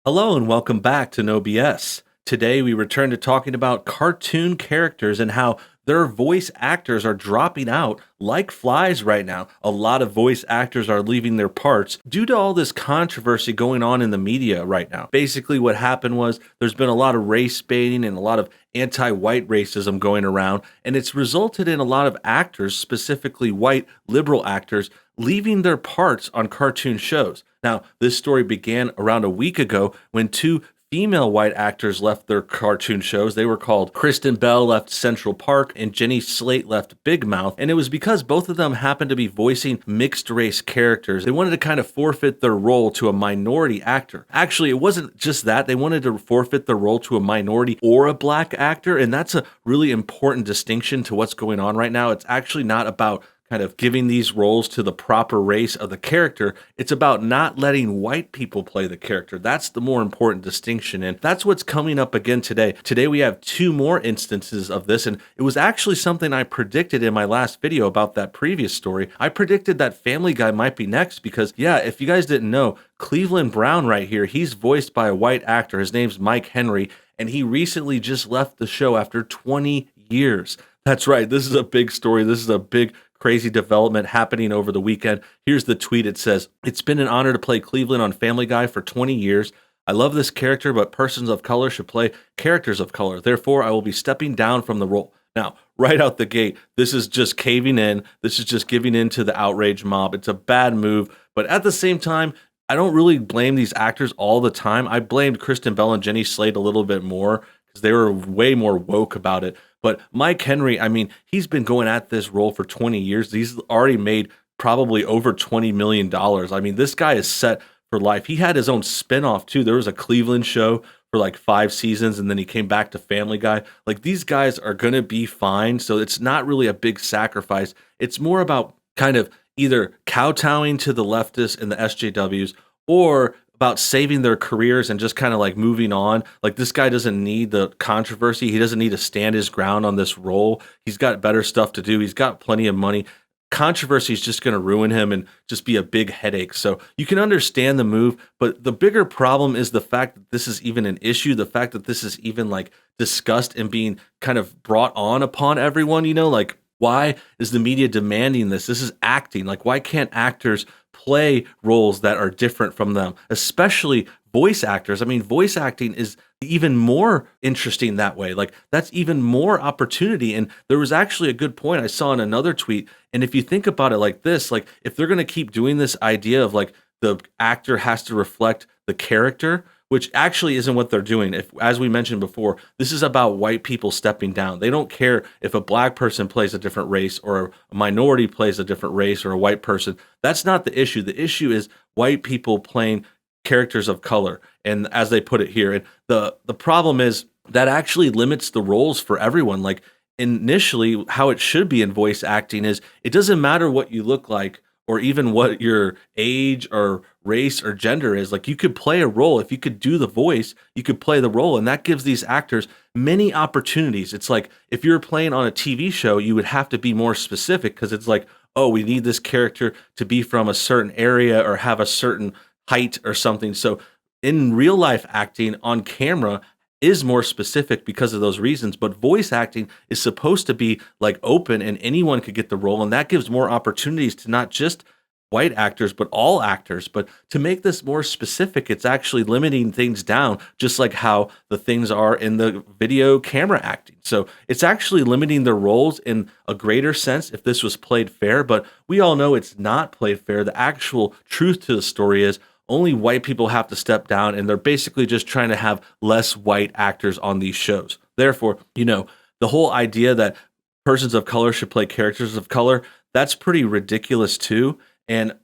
Hello and welcome back to NoBS. Today we return to talking about cartoon characters and how their voice actors are dropping out like flies right now. A lot of voice actors are leaving their parts due to all this controversy going on in the media right now. Basically, what happened was there's been a lot of race baiting and a lot of anti-white racism going around, and it's resulted in a lot of actors, specifically white liberal actors, leaving their parts on cartoon shows. Now, this story began around a week ago when two female white actors left their cartoon shows. They were called Kristen Bell left Central Park and Jenny Slate left Big Mouth. And it was because both of them happened to be voicing mixed race characters. They wanted to kind of forfeit their role to a minority actor. Actually, it wasn't just that. They wanted to forfeit their role to a minority or a black actor. And that's a really important distinction to what's going on right now. It's actually not about kind of giving these roles to the proper race of the character. It's about not letting white people play the character. That's the more important distinction. And that's what's coming up again today. Today we have two more instances of this. And it was actually something I predicted in my last video about that previous story. I predicted that Family Guy might be next because, yeah, if you guys didn't know, Cleveland Brown right here, he's voiced by a white actor. His name's Mike Henry. And he recently just left the show after 20 years. That's right. This is a big story. This is a big crazy development happening over the weekend. Here's the tweet. It says, "It's been an honor to play Cleveland on Family Guy for 20 years. I love this character, but persons of color should play characters of color. Therefore, I will be stepping down from the role." Now, right out the gate, this is just caving in. This is just giving in to the outrage mob. It's a bad move. But at the same time, I don't really blame these actors all the time. I blamed Kristen Bell and Jenny Slate a little bit more because they were way more woke about it. But Mike Henry, I mean, he's been going at this role for 20 years. He's already made probably over $20 million. I mean, this guy is set for life. He had his own spinoff too. There was a Cleveland show for like 5 seasons, and then he came back to Family Guy. Like, these guys are going to be fine. So it's not really a big sacrifice. It's more about kind of either kowtowing to the leftists and the SJWs or about saving their careers and just kind of like moving on. Like, this guy doesn't need the controversy. He doesn't need to stand his ground on this role. He's got better stuff to do. He's got plenty of money. Controversy is just going to ruin him and just be a big headache. So you can understand the move, but the bigger problem is the fact that this is even an issue, the fact that this is even like discussed and being kind of brought on upon everyone, like, why is the media demanding this? This is acting. Like, why can't actors play roles that are different from them, especially voice actors? I mean, voice acting is even more interesting that way. Like, that's even more opportunity. And there was actually a good point I saw in another tweet. And if you think about it like this, like, if they're going to keep doing this idea of like the actor has to reflect the character, which actually isn't what they're doing. If, as we mentioned before, this is about white people stepping down. They don't care if a black person plays a different race or a minority plays a different race or a white person. That's not the issue. The issue is white people playing characters of color, and as they put it here. And the problem is that actually limits the roles for everyone. Like, initially, how it should be in voice acting is it doesn't matter what you look like or even what your age or race or gender is. Like, you could play a role. If you could do the voice, you could play the role. And that gives these actors many opportunities. It's like, if you're playing on a TV show, you would have to be more specific because it's like, oh, we need this character to be from a certain area or have a certain height or something. So in real life acting on camera is more specific because of those reasons, but voice acting is supposed to be like open and anyone could get the role, and that gives more opportunities to not just white actors but all actors. But to make this more specific, it's actually limiting things down, just like how the things are in the video camera acting. So it's actually limiting their roles in a greater sense if this was played fair, but we all know it's not played fair. The actual truth to the story is only white people have to step down, and they're basically just trying to have less white actors on these shows. Therefore, the whole idea that persons of color should play characters of color, that's pretty ridiculous too. And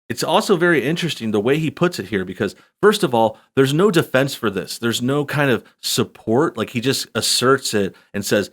it's also very interesting the way he puts it here, because first of all, there's no defense for this. There's no kind of support. Like, he just asserts it and says,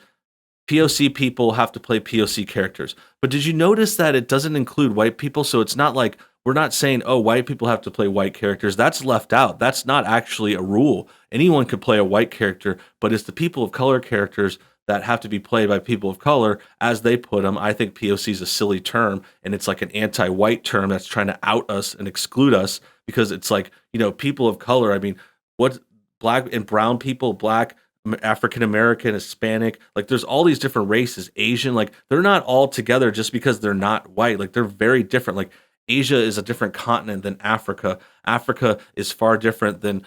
POC people have to play POC characters. But did you notice that it doesn't include white people? So it's not like, we're not saying, oh, white people have to play white characters. That's left out. That's not actually a rule. Anyone could play a white character, but it's the people of color characters that have to be played by people of color as they put them. I think POC is a silly term, and it's like an anti-white term that's trying to out us and exclude us, because it's like, people of color, I mean, what black and brown people, black, African American, Hispanic, like there's all these different races, Asian, like they're not all together just because they're not white. Like they're very different. Like Asia is a different continent than Africa. Africa is far different than,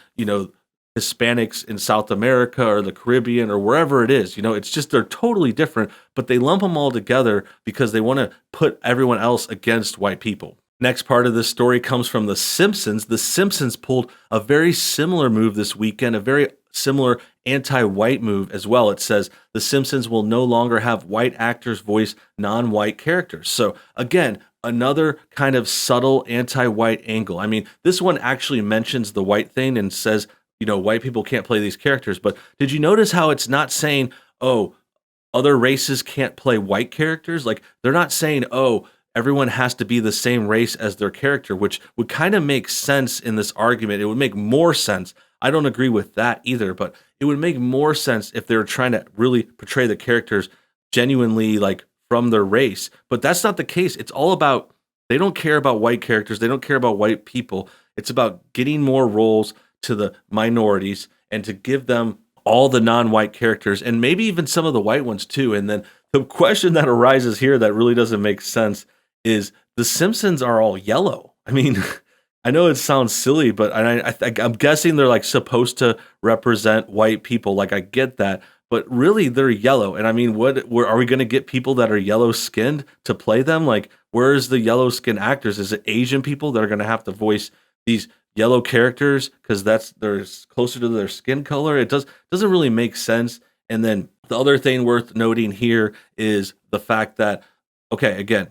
Hispanics in South America or the Caribbean or wherever it is. It's just they're totally different, but they lump them all together because they want to put everyone else against white people. Next part of this story comes from The Simpsons. The Simpsons pulled a very similar move this weekend, a very similar anti white move as well. It says The Simpsons will no longer have white actors voice non white characters. So, again, another kind of subtle anti white angle. I mean, this one actually mentions the white thing and says, white people can't play these characters. But did you notice how it's not saying, oh, other races can't play white characters? Like, they're not saying, oh, everyone has to be the same race as their character, which would kind of make sense in this argument. It would make more sense. I don't agree with that either, but it would make more sense if they were trying to really portray the characters genuinely like from their race. But that's not the case. It's all about, they don't care about white characters. They don't care about white people. It's about getting more roles to the minorities and to give them all the non-white characters and maybe even some of the white ones too. And then the question that arises here that really doesn't make sense is the Simpsons are all yellow. I mean, I know it sounds silly, but I'm guessing they're like supposed to represent white people. Like I get that, but really they're yellow. And I mean, are we going to get people that are yellow skinned to play them? Like, where's the yellow skin actors? Is it Asian people that are going to have to voice these yellow characters because they're closer to their skin color? It doesn't really make sense. And then the other thing worth noting here is the fact that, okay, again,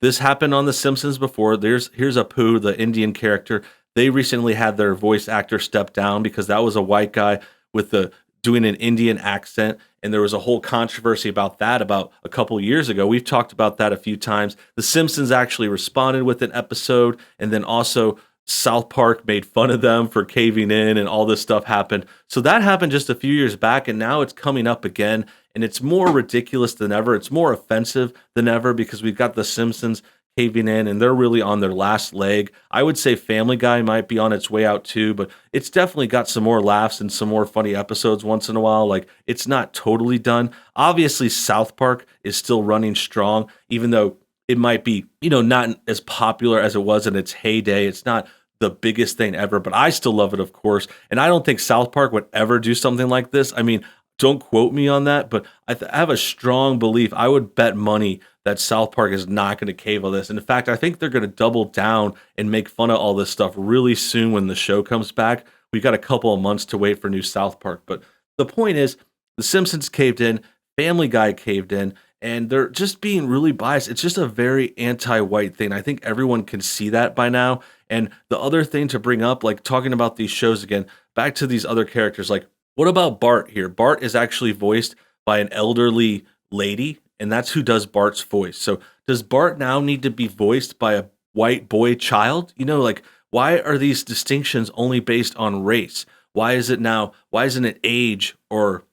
this happened on The Simpsons before. Here's Apu, the Indian character. They recently had their voice actor step down because that was a white guy with doing an Indian accent, and there was a whole controversy about that about a couple years ago. We've talked about that a few times. The Simpsons actually responded with an episode, and then also South Park made fun of them for caving in, and all this stuff happened. So that happened just a few years back, and now it's coming up again, and it's more ridiculous than ever. It's more offensive than ever because we've got the Simpsons caving in, and they're really on their last leg. I would say Family Guy might be on its way out too, but it's definitely got some more laughs and some more funny episodes once in a while. Like, it's not totally done. Obviously, South Park is still running strong, even though it might be, not as popular as it was in its heyday. It's not the biggest thing ever, but I still love it, of course. And I don't think South Park would ever do something like this. I mean, don't quote me on that, but I have a strong belief. I would bet money that South Park is not going to cave on this. And in fact, I think they're going to double down and make fun of all this stuff really soon when the show comes back. We've got a couple of months to wait for new South Park. But the point is, The Simpsons caved in, Family Guy caved in, and they're just being really biased. It's just a very anti-white thing. I think everyone can see that by now. And the other thing to bring up, like talking about these shows again, back to these other characters, like what about Bart here? Bart is actually voiced by an elderly lady, and that's who does Bart's voice. So does Bart now need to be voiced by a white boy child? Like why are these distinctions only based on race? Why isn't it age or,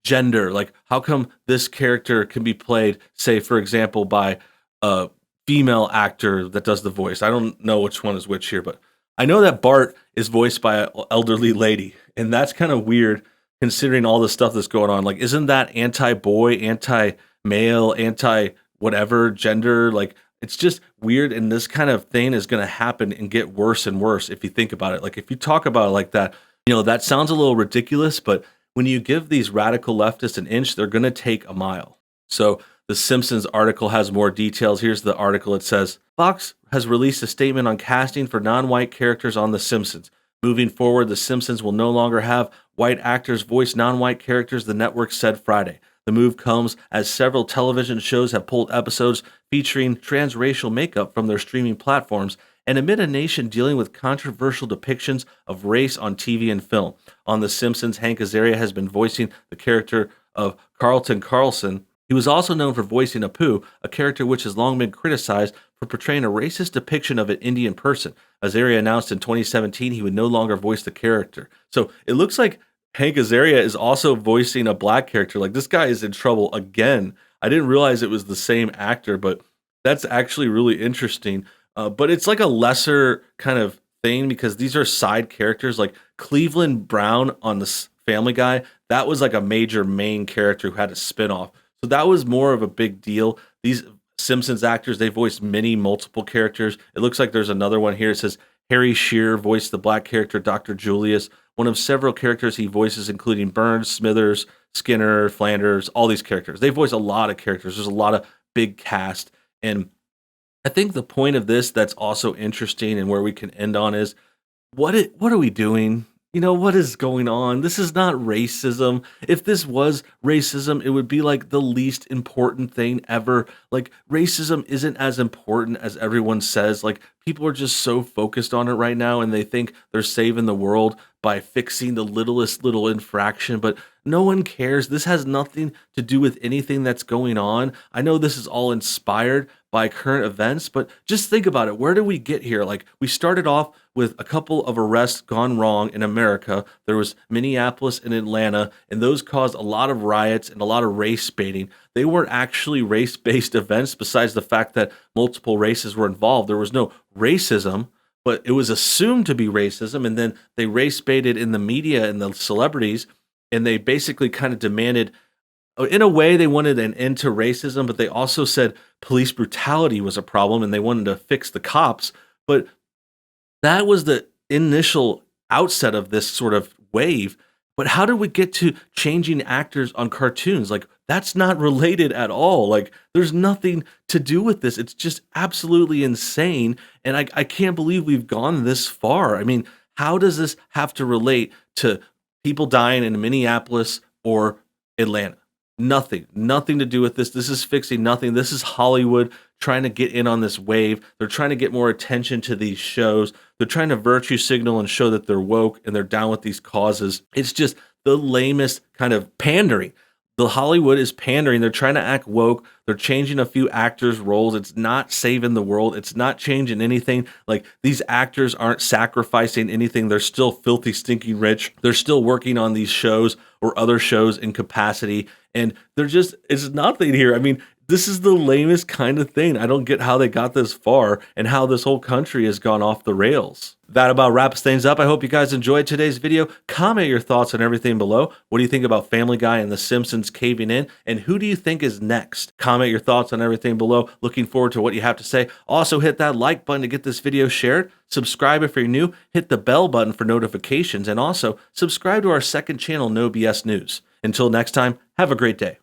gender? Like how come this character can be played, say, for example, by a female actor that does the voice? I don't know which one is which here, but I know that Bart is voiced by an elderly lady, and that's kind of weird considering all the stuff that's going on. Like, isn't that anti-boy, anti-male, anti-whatever gender? Like, it's just weird, and this kind of thing is going to happen and get worse and worse if you think about it. Like, if you talk about it like that, that sounds a little ridiculous, but when you give these radical leftists an inch, they're going to take a mile. So the Simpsons article has more details. Here's the article. It says, Fox has released a statement on casting for non-white characters on The Simpsons. Moving forward, The Simpsons will no longer have white actors voice non-white characters, the network said Friday. The move comes as several television shows have pulled episodes featuring transracial makeup from their streaming platforms, and amid a nation dealing with controversial depictions of race on TV and film. On The Simpsons, Hank Azaria has been voicing the character of Carlton Carlson. He was also known for voicing Apu, a character which has long been criticized for portraying a racist depiction of an Indian person. Azaria announced in 2017 he would no longer voice the character. So it looks like Hank Azaria is also voicing a black character. Like, this guy is in trouble again. I didn't realize it was the same actor, but that's actually really interesting. But it's like a lesser kind of thing because these are side characters like Cleveland Brown on this Family Guy. That was like a major main character who had a spinoff. So that was more of a big deal. These Simpsons actors, they voiced many multiple characters. It looks like there's another one here. It says Harry Shearer voiced the black character Dr. Julius, one of several characters he voices, including Burns, Smithers, Skinner, Flanders, all these characters. They voice a lot of characters. There's a lot of big cast. And I think the point of this that's also interesting and where we can end on is what are we doing? You know, what is going on? This is not racism. If this was racism, it would be like the least important thing ever. Like, racism isn't as important as everyone says. Like, people are just so focused on it right now and they think they're saving the world by fixing the littlest little infraction, but no one cares. This has nothing to do with anything that's going on. I know this is all inspired by current events, but just think about it. Where did we get here? Like, we started off with a couple of arrests gone wrong in America. There was Minneapolis and Atlanta, and those caused a lot of riots and a lot of race baiting. They weren't actually race-based events besides the fact that multiple races were involved. There was no racism, but it was assumed to be racism, and then they race baited in the media and the celebrities, and they basically kind of demanded, in a way, they wanted an end to racism, but they also said police brutality was a problem, and they wanted to fix the cops. But that was the initial outset of this sort of wave. But how did we get to changing actors on cartoons? Like, that's not related at all. Like, there's nothing to do with this. It's just absolutely insane. And I can't believe we've gone this far. I mean, how does this have to relate to people dying in Minneapolis or Atlanta? Nothing to do with this. This is fixing nothing. This is Hollywood trying to get in on this wave. They're trying to get more attention to these shows. They're trying to virtue signal and show that they're woke and they're down with these causes. It's just the lamest kind of pandering. The Hollywood is pandering. They're trying to act woke. They're changing a few actors' roles. It's not saving the world. It's not changing anything. Like, these actors aren't sacrificing anything. They're still filthy, stinking rich. They're still working on these shows or other shows in capacity. And it's nothing here. I mean, this is the lamest kind of thing. I don't get how they got this far and how this whole country has gone off the rails. That about wraps things up. I hope you guys enjoyed today's video. Comment your thoughts on everything below. What do you think about Family Guy and The Simpsons caving in? And who do you think is next? Comment your thoughts on everything below. Looking forward to what you have to say. Also, hit that like button to get this video shared. Subscribe if you're new. Hit the bell button for notifications. And also, subscribe to our second channel, NoBS News. Until next time, have a great day.